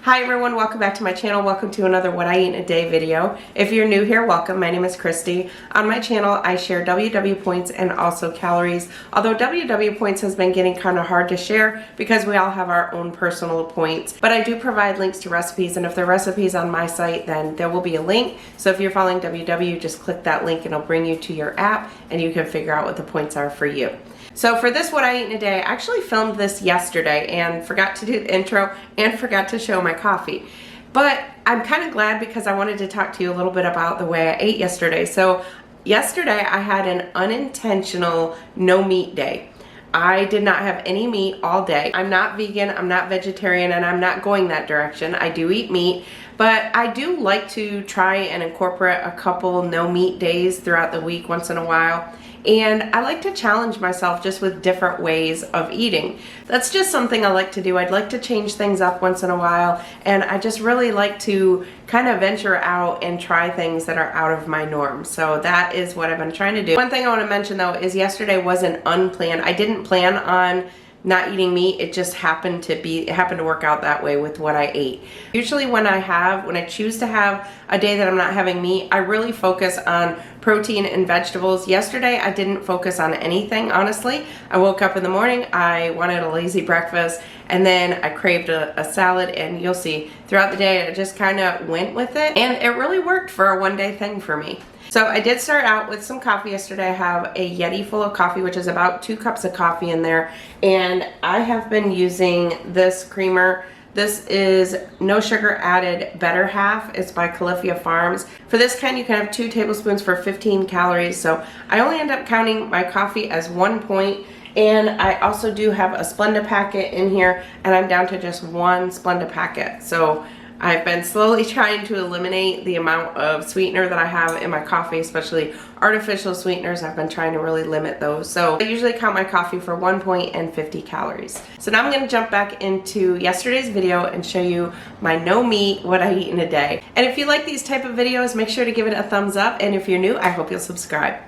Hi everyone, welcome back to my channel. Welcome to another What I Eat in a Day video. If you're new here, welcome. My name is Kristi. On my channel, I share WW points and also calories. Although WW points has been getting kind of hard to share because we all have our own personal points. But I do provide links to recipes, and if the recipe's on my site, then there will be a link. So if you're following WW, just click that link and it'll bring you to your app and you can figure out what the points are for you. So for this What I Eat in a Day, I actually filmed this yesterday and forgot to do the intro and forgot to show my coffee. But I'm kind of glad because I wanted to talk to you a little bit about the way I ate yesterday. So yesterday I had an unintentional no meat day. I did not have any meat all day. I'm not vegan, I'm not vegetarian, and I'm not going that direction. I do eat meat, but I do like to try and incorporate a couple no meat days throughout the week once in a while. And I like to challenge myself just with different ways of eating. That's just something I like to do. I'd like to change things up once in a while, and I just really like to kind of venture out and try things that are out of my norm. So that is what I've been trying to do. One thing I want to mention though is yesterday was an unplanned. I didn't plan on not eating meat. It just happened to work out that way with what I ate. Usually when I choose to have a day that I'm not having meat, I really focus on protein and vegetables. Yesterday I didn't focus on anything, honestly. I woke up in the morning, I wanted a lazy breakfast, and then I craved a salad, and you'll see throughout the day I just kind of went with it, and it really worked for a one-day thing for me. So I did start out with some coffee yesterday. I have a Yeti full of coffee, which is about 2 cups of coffee in there. And I have been using this creamer. This is no sugar added Better Half. It's by Califia Farms. For this kind, you can have 2 tablespoons for 15 calories. So I only end up counting my coffee as 1 point. And I also do have a Splenda packet in here, and I'm down to just 1 Splenda packet. So I've been slowly trying to eliminate the amount of sweetener that I have in my coffee, especially artificial sweeteners. I've been trying to really limit those. So I usually count my coffee for 1 point and 50 calories. So now I'm going to jump back into yesterday's video and show you my no meat, what I eat in a day. And if you like these type of videos, make sure to give it a thumbs up. And if you're new, I hope you'll subscribe.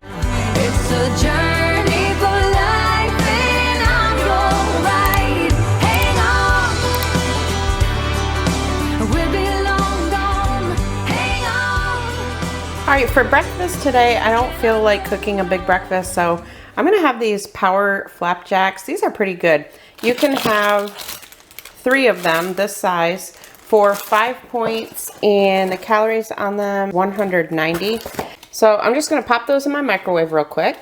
It's a journey for life, and I'm your ride. Hang on, we'll be long gone. Hang on. All right, for breakfast today, I don't feel like cooking a big breakfast, so I'm gonna have these Power Flapjacks. These are pretty good. You can have 3 of them, this size, for 5 points, and the calories on them, 190. So I'm just gonna pop those in my microwave real quick.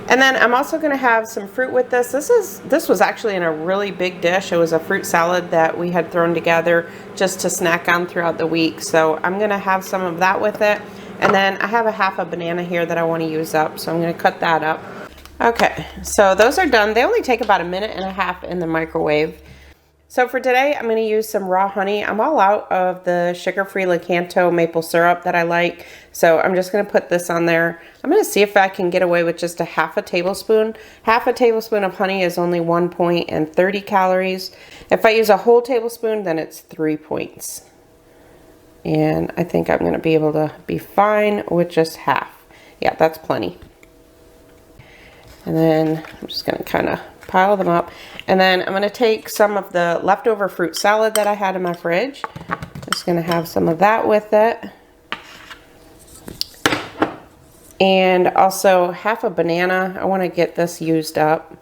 And then I'm also gonna have some fruit with this. This was actually in a really big dish. It was a fruit salad that we had thrown together just to snack on throughout the week. So I'm gonna have some of that with it. And then I have a half a banana here that I wanna use up, so I'm gonna cut that up. Okay, so those are done. They only take about 1.5 minutes in the microwave. So for today, I'm going to use some raw honey. I'm all out of the sugar-free Lakanto maple syrup that I like, so I'm just going to put this on there. I'm going to see if I can get away with just a half a tablespoon. Half a tablespoon of honey is only 1 point and 30 calories. If I use a whole tablespoon, then it's 3 points. And I think I'm going to be able to be fine with just half. Yeah, that's plenty. And then I'm just going to kind of pile them up, and then I'm going to take some of the leftover fruit salad that I had in my fridge. Just going to have some of that with it, and also half a banana. I want to get this used up.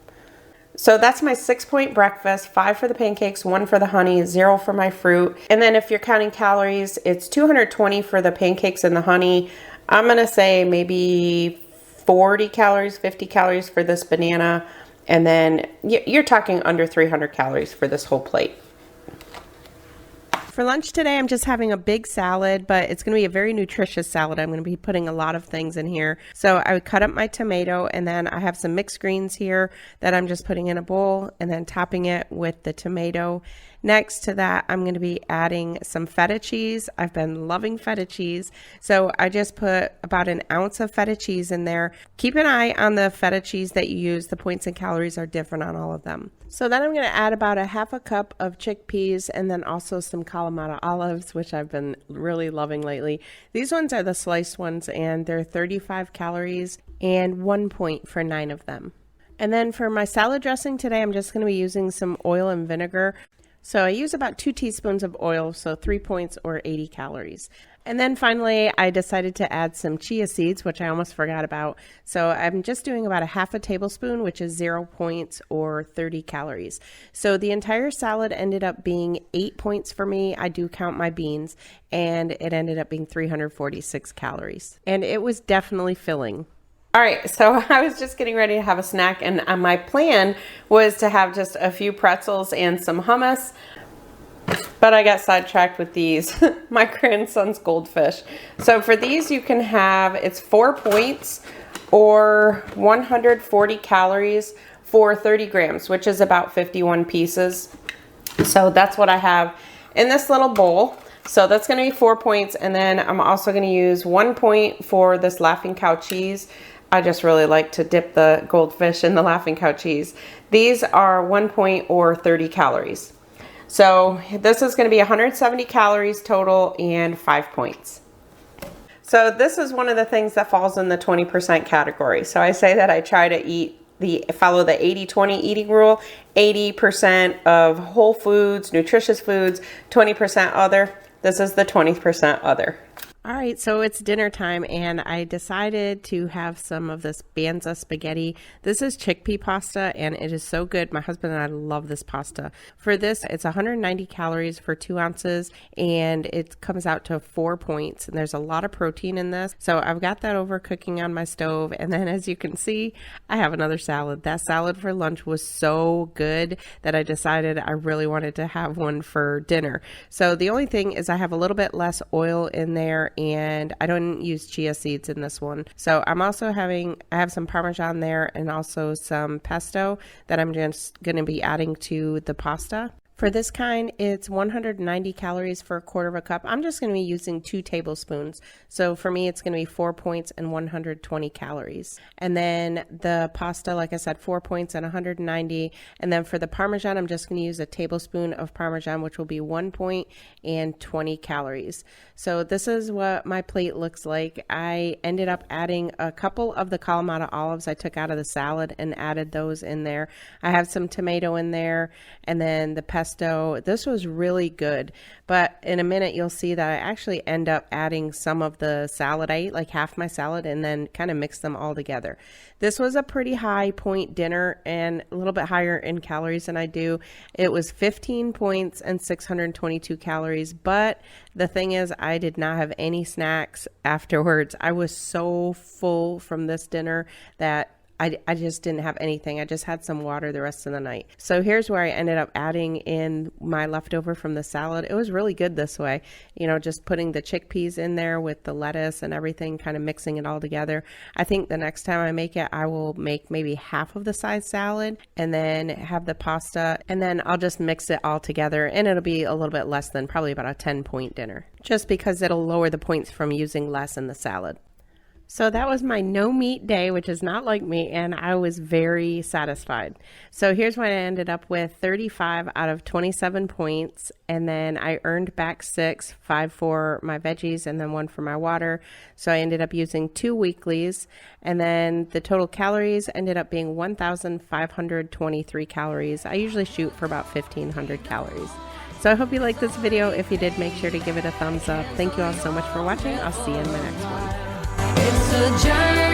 So that's my 6-point breakfast: 5 for the pancakes, 1 for the honey, 0 for my fruit. And then if you're counting calories, it's 220 for the pancakes and the honey. I'm going to say maybe 40 calories, 50 calories for this banana. And then you're talking under 300 calories for this whole plate. For lunch today, I'm just having a big salad, but it's going to be a very nutritious salad. I'm going to be putting a lot of things in here. So I would cut up my tomato, and then I have some mixed greens here that I'm just putting in a bowl and then topping it with the tomato. Next to that, I'm going to be adding some feta cheese. I've been loving feta cheese, so I just put about 1 ounce of feta cheese in there. Keep an eye on the feta cheese that you use. The points and calories are different on all of them. So then I'm going to add about 1/2 cup of chickpeas, and then also some Kalamata olives, which I've been really loving lately. These ones are the sliced ones, and they're 35 calories and 1 point for 9 of them. And then for my salad dressing today, I'm just going to be using some oil and vinegar. So I use about 2 teaspoons of oil, so 3 points or 80 calories. And then finally, I decided to add some chia seeds, which I almost forgot about. So I'm just doing about a half a tablespoon, which is 0 points or 30 calories. So the entire salad ended up being 8 points for me. I do count my beans, and it ended up being 346 calories. And it was definitely filling. All right, so I was just getting ready to have a snack, and my plan was to have just a few pretzels and some hummus, but I got sidetracked with these, my grandson's goldfish. So for these, you can have, it's 4 points or 140 calories for 30 grams, which is about 51 pieces. So that's what I have in this little bowl. So that's going to be 4 points, and then I'm also going to use 1 point for this Laughing Cow cheese. I just really like to dip the goldfish in the Laughing Cow cheese. These are 1 point or 30 calories. So this is going to be 170 calories total and 5 points. So this is one of the things that falls in the 20% category. So I say that I try to follow the 80-20 eating rule. 80% of whole foods, nutritious foods, 20% other. This is the 20% other. All right, so it's dinner time, and I decided to have some of this Banza spaghetti. This is chickpea pasta, and it is so good. My husband and I love this pasta. For this, it's 190 calories for 2 ounces, and it comes out to 4 points, and there's a lot of protein in this. So I've got that over cooking on my stove, and then as you can see, I have another salad. That salad for lunch was so good that I decided I really wanted to have one for dinner. So the only thing is I have a little bit less oil in there, and I don't use chia seeds in this one. So I'm also I have some Parmesan there and also some pesto that I'm just going to be adding to the pasta. For this kind, it's 190 calories for a quarter of a cup. I'm just going to be using 2 tablespoons. So for me, it's going to be 4 points and 120 calories. And then the pasta, like I said, 4 points and 190. And then for the Parmesan, I'm just going to use a tablespoon of Parmesan, which will be 1 point and 20 calories. So this is what my plate looks like. I ended up adding a couple of the Kalamata olives I took out of the salad and added those in there. I have some tomato in there, and then the pesto. This was really good, but in a minute you'll see that I actually end up adding some of the salad. I ate like half my salad and then kind of mix them all together. This was a pretty high point dinner and a little bit higher in calories than I do. It was 15 points and 622 calories, but the thing is I did not have any snacks afterwards. I was so full from this dinner that I just didn't have anything. I just had some water the rest of the night. So here's where I ended up adding in my leftover from the salad. It was really good this way. You know, just putting the chickpeas in there with the lettuce and everything, kind of mixing it all together. I think the next time I make it, I will make maybe half of the size salad and then have the pasta, and then I'll just mix it all together, and it'll be a little bit less than probably about a 10-point dinner, just because it'll lower the points from using less in the salad. So that was my no meat day, which is not like me, and I was very satisfied. So here's what I ended up with: 35 out of 27 points, and then I earned back 6, 5 for my veggies and then 1 for my water. So I ended up using 2 weeklies, and then the total calories ended up being 1,523 calories. I usually shoot for about 1,500 calories. So I hope you liked this video. If you did, make sure to give it a thumbs up. Thank you all so much for watching. I'll see you in my next one. It's a journey.